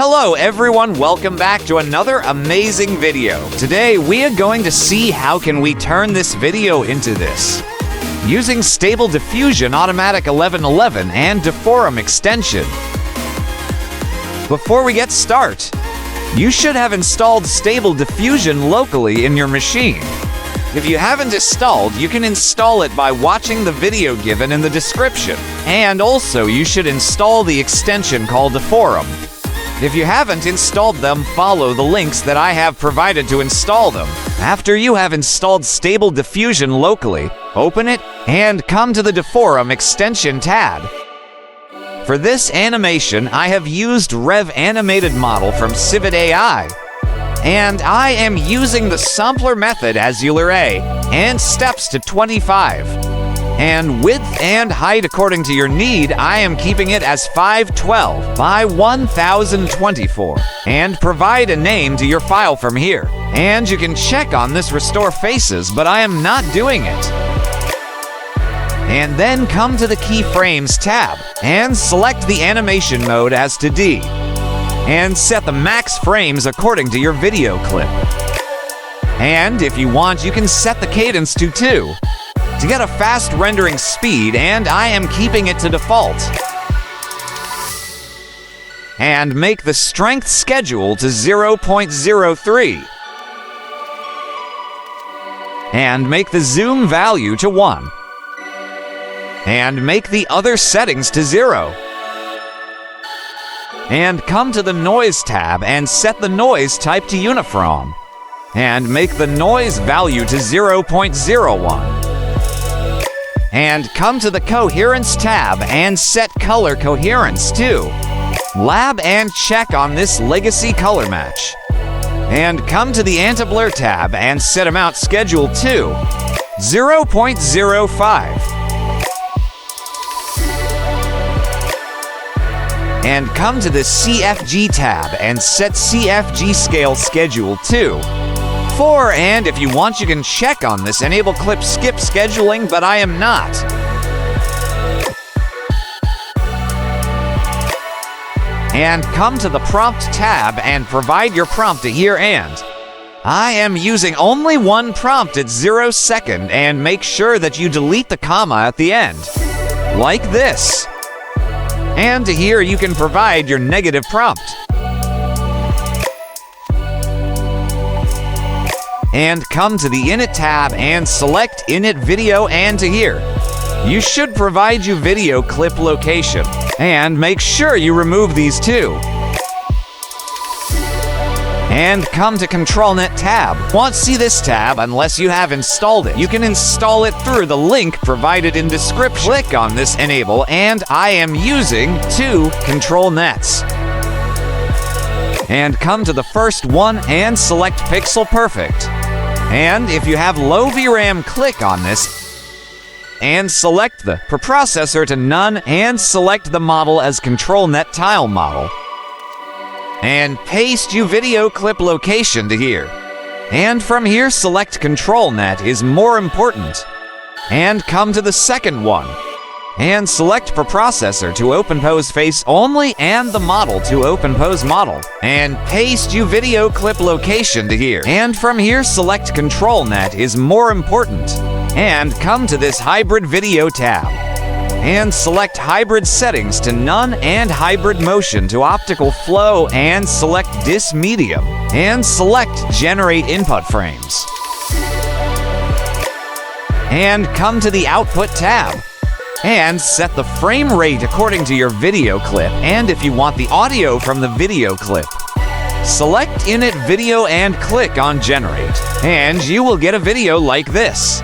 Hello everyone, welcome back to another amazing video. Today we are going to see how can we turn this video into this. Using Stable Diffusion Automatic 1111 and Deforum extension. Before we get started, you should have installed Stable Diffusion locally in your machine. If you haven't installed, you can install it by watching the video given in the description. And also, you should install the extension called Deforum. If you haven't installed them, follow the links that I have provided to install them. After you have installed Stable Diffusion locally, open it and come to the Deforum extension tab. For this animation, I have used Rev Animated Model from Civit AI. And I am using the sampler method as array and steps to 25. And width and height according to your need, I am keeping it as 512 by 1024. And provide a name to your file from here. And you can check on this restore faces, but I am not doing it. And then come to the keyframes tab and select the animation mode as to D. And set the max frames according to your video clip. And if you want, you can set the cadence to 2 to get a fast rendering speed, and I am keeping it to default. And make the strength schedule to 0.03. And make the zoom value to 1. And make the other settings to 0. And come to the Noise tab and set the noise type to uniform. And make the noise value to 0.01. And come to the Coherence tab and set color coherence to Lab and check on this legacy color match. And come to the Anti-Blur tab and set amount schedule to 0.05. And come to the CFG tab and set CFG scale schedule to 4. And if you want, you can check on this enable clip skip scheduling, but I am not. And come to the prompt tab and provide your prompt to here, and I am using only one prompt at 0 second, and make sure that you delete the comma at the end, like this. And to here you can provide your negative prompt. And come to the Init tab and select Init Video, and to here you should provide your video clip location. And make sure you remove these two. And come to controlnet tab. Won't see this tab unless you have installed it. You can install it through the link provided in description. Click on this enable, and I am using 2 control nets. And come to the first one and select Pixel Perfect. And if you have low VRAM, click on this and select the preprocessor to none and select the model as controlnet tile model. And paste your video clip location to here. And from here select controlnet is more important. And come to the second one. And select preprocessor to open pose face only and the model to open pose model. And paste your video clip location to here. And from here select controlnet is more important. And come to this hybrid video tab. And select hybrid settings to none and hybrid motion to optical flow, and select dis medium and select generate input frames. And come to the output tab and set the frame rate according to your video clip, and if you want the audio from the video clip, select Init Video and click on Generate, and you will get a video like this.